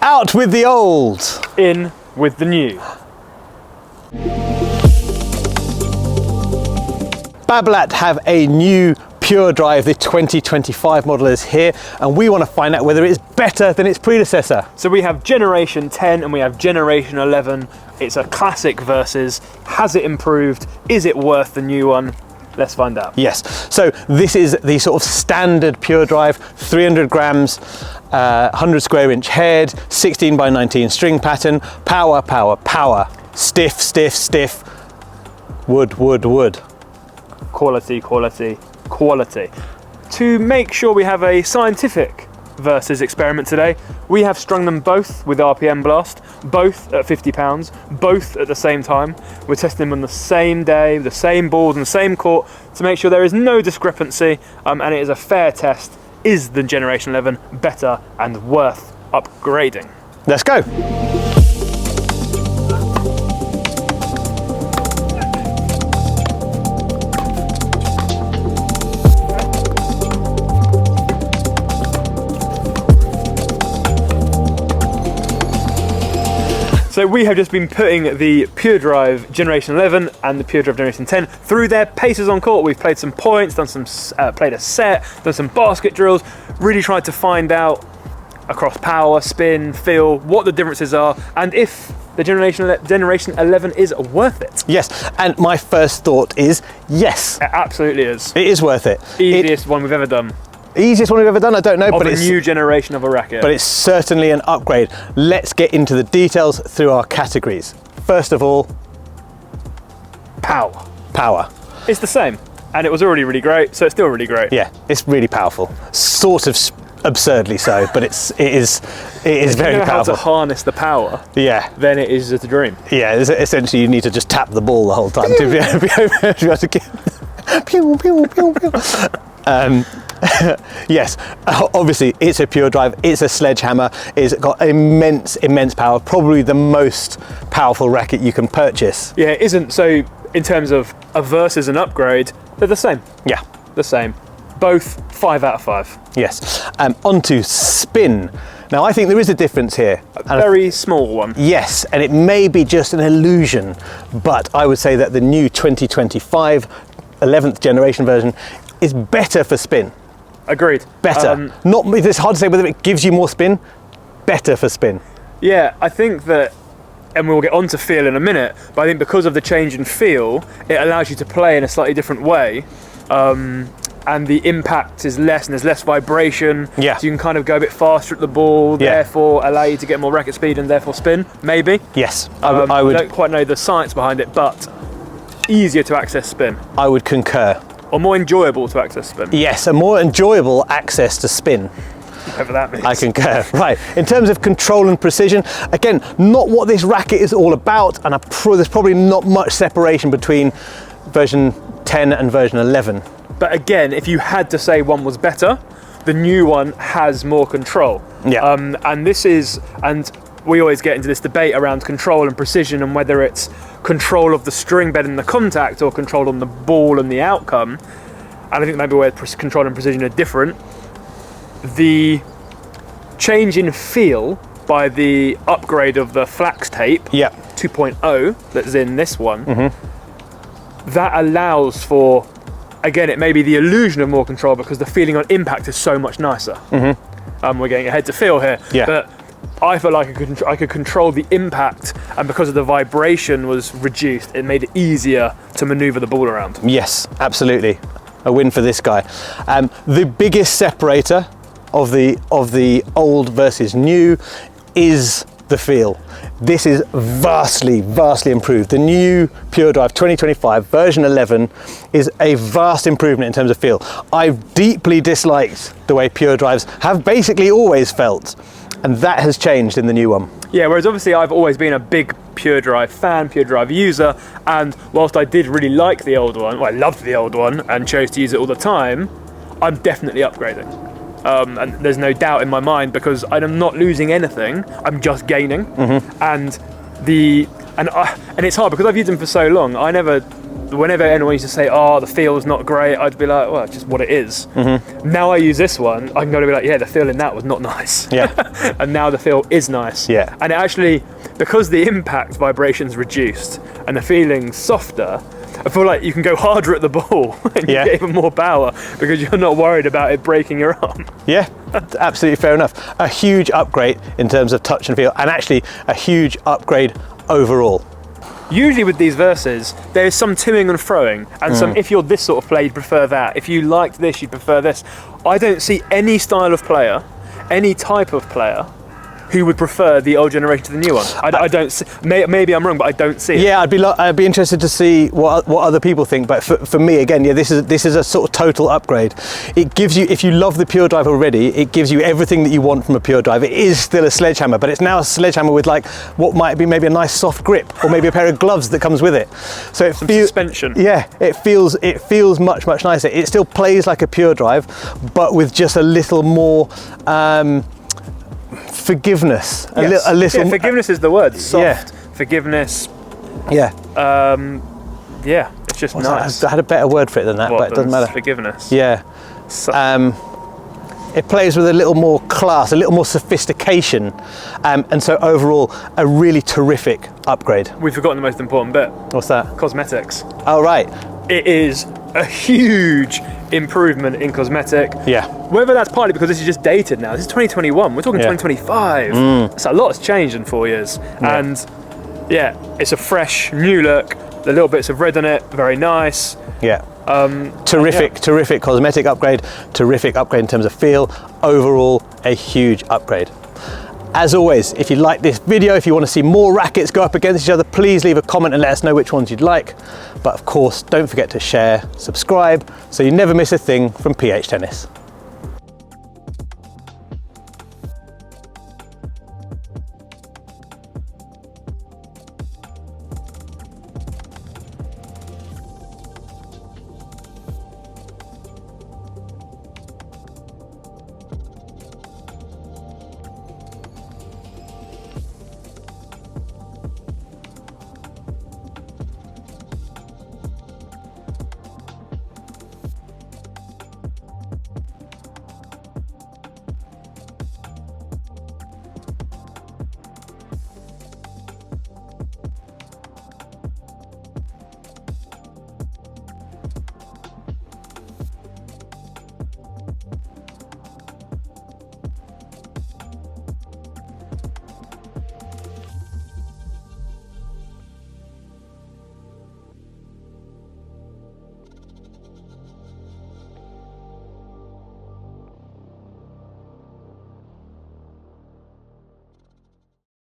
Out with the old. In with the new. Babolat have a new Pure Drive. The 2025 model is here, and we want to find out whether it's better than its predecessor. So we have Generation 10 and we have Generation 11. It's a classic versus. Has it improved? Is it worth the new one? Let's find out. Yes, so this is the sort of standard Pure Drive, 300 grams, 100 square inch head, 16 by 19 string pattern, power, power, power, stiff, stiff, stiff, wood, wood, wood. Quality, quality, quality. To make sure we have a scientific versus experiment today, we have strung them both with RPM Blast, both at 50 pounds, both at the same time. We're testing them on the same day, the same balls and the same court to make sure there is no discrepancy, and it is a fair test. Is the Generation 11 better and worth upgrading? Let's go. So we have just been putting the Pure Drive Generation 11 and the Pure Drive Generation 10 through their paces on court. We've played some points, done some, played a set, done some basket drills, really tried to find out across power, spin, feel, what the differences are, and if the Generation 11 is worth it. Yes, and my first thought is yes. It absolutely is. It is worth it. Easiest one we've ever done. Easiest one we've ever done, I don't know, but it's a new generation of a racket. But it's certainly an upgrade. Let's get into the details through our categories. First of all, power. Power. It's the same, and it was already really great, so it's still really great. Yeah, it's really powerful. Sort of absurdly so, but it is very powerful. How to harness the power. Yeah. Then it is just a dream. Yeah, essentially you need to just tap the ball the whole time to be able to get pew, pew, pew, pew. Yes, obviously it's a Pure Drive, it's a sledgehammer, it's got immense power, probably the most powerful racket you can purchase. Yeah, it isn't. So in terms of a versus an upgrade, they're the same. Yeah. The same. Both 5 out of 5. Yes. Onto spin. Now I think there is a difference here. A very small one. Yes, and it may be just an illusion, but I would say that the new 2025 11th generation version is better for spin. Agreed. Better. It's hard to say whether it gives you more spin. Better for spin. Yeah, I think that, and we'll get on to feel in a minute, but I think because of the change in feel, it allows you to play in a slightly different way. And the impact is less and there's less vibration. Yeah. So you can kind of go a bit faster at the ball, therefore allow you to get more racket speed and therefore spin, maybe. Yes, I would. I don't quite know the science behind it, but easier to access spin. I would concur. Or more enjoyable to access spin. Yes, a more enjoyable access to spin. Whatever that means. I concur. Right, in terms of control and precision, again, not what this racket is all about, and there's probably not much separation between version 10 and version 11. But again, if you had to say one was better, the new one has more control. Yeah. And we always get into this debate around control and precision and whether it's control of the string bed and the contact or control on the ball and the outcome. And I think maybe where control and precision are different. The change in feel by the upgrade of the flax tape 2.0 that's in this one, that allows for, again, it may be the illusion of more control because the feeling on impact is so much nicer. We're getting ahead to feel here, but I felt like I could control the impact, and because of the vibration was reduced, it made it easier to maneuver the ball around. Yes, absolutely. A win for this guy. The biggest separator of the old versus new is the feel. This is vastly improved. The new Pure Drive 2025 version 11 is a vast improvement in terms of feel. I've deeply disliked the way Pure Drives have basically always felt, and that has changed in the new one. Yeah, whereas obviously I've always been a big Pure Drive fan, Pure Drive user, and whilst I did really like the old one, well, I loved the old one and chose to use it all the time, I'm definitely upgrading. And there's no doubt in my mind because I'm not losing anything, I'm just gaining. And it's hard because I've used them for so long, I never whenever anyone used to say, oh, the feel's not great, I'd be like, well, it's just what it is. Now I use this one, I can go to be like, yeah, the feel in that was not nice. Yeah. And now the feel is nice. Yeah. And it actually, because the impact vibration's reduced and the feeling's softer, I feel like you can go harder at the ball and you get even more power because you're not worried about it breaking your arm. Yeah, absolutely fair enough. A huge upgrade in terms of touch and feel, and actually a huge upgrade overall. Usually with these verses, there's some toing and froing, and some, if you're this sort of player, you'd prefer that. If you liked this, you'd prefer this. I don't see any style of player, any type of player, who would prefer the old generation to the new one. I don't see, maybe I'm wrong, but I don't see it. Yeah, I'd be interested to see what other people think, but for me, again, yeah, this is a sort of total upgrade. It gives you, if you love the Pure Drive already, it gives you everything that you want from a Pure Drive. It is still a sledgehammer, but it's now a sledgehammer with like what might be maybe a nice soft grip, or maybe a pair of gloves that comes with it. So it feels suspension. Yeah, it feels much nicer. It still plays like a Pure Drive, but with just a little more forgiveness. A little. Yeah, forgiveness is the word. Soft forgiveness. Yeah. Yeah, it's just nice. I had a better word for it than that, but it doesn't matter. Forgiveness. Yeah. It plays with a little more class, a little more sophistication, and so overall, a really terrific upgrade. We've forgotten the most important bit. What's that? Cosmetics. Oh, right. It is a huge improvement in cosmetic. Yeah. Whether that's partly because this is just dated now. This is 2021. We're talking 2025. So a lot has changed in 4 years. Yeah. And yeah, it's a fresh, new look. The little bits of red on it, very nice. Yeah. Terrific cosmetic upgrade. Terrific upgrade in terms of feel. Overall, a huge upgrade. As always, if you like this video, if you want to see more rackets go up against each other, please leave a comment and let us know which ones you'd like. But of course, don't forget to share, subscribe, so you never miss a thing from PH Tennis.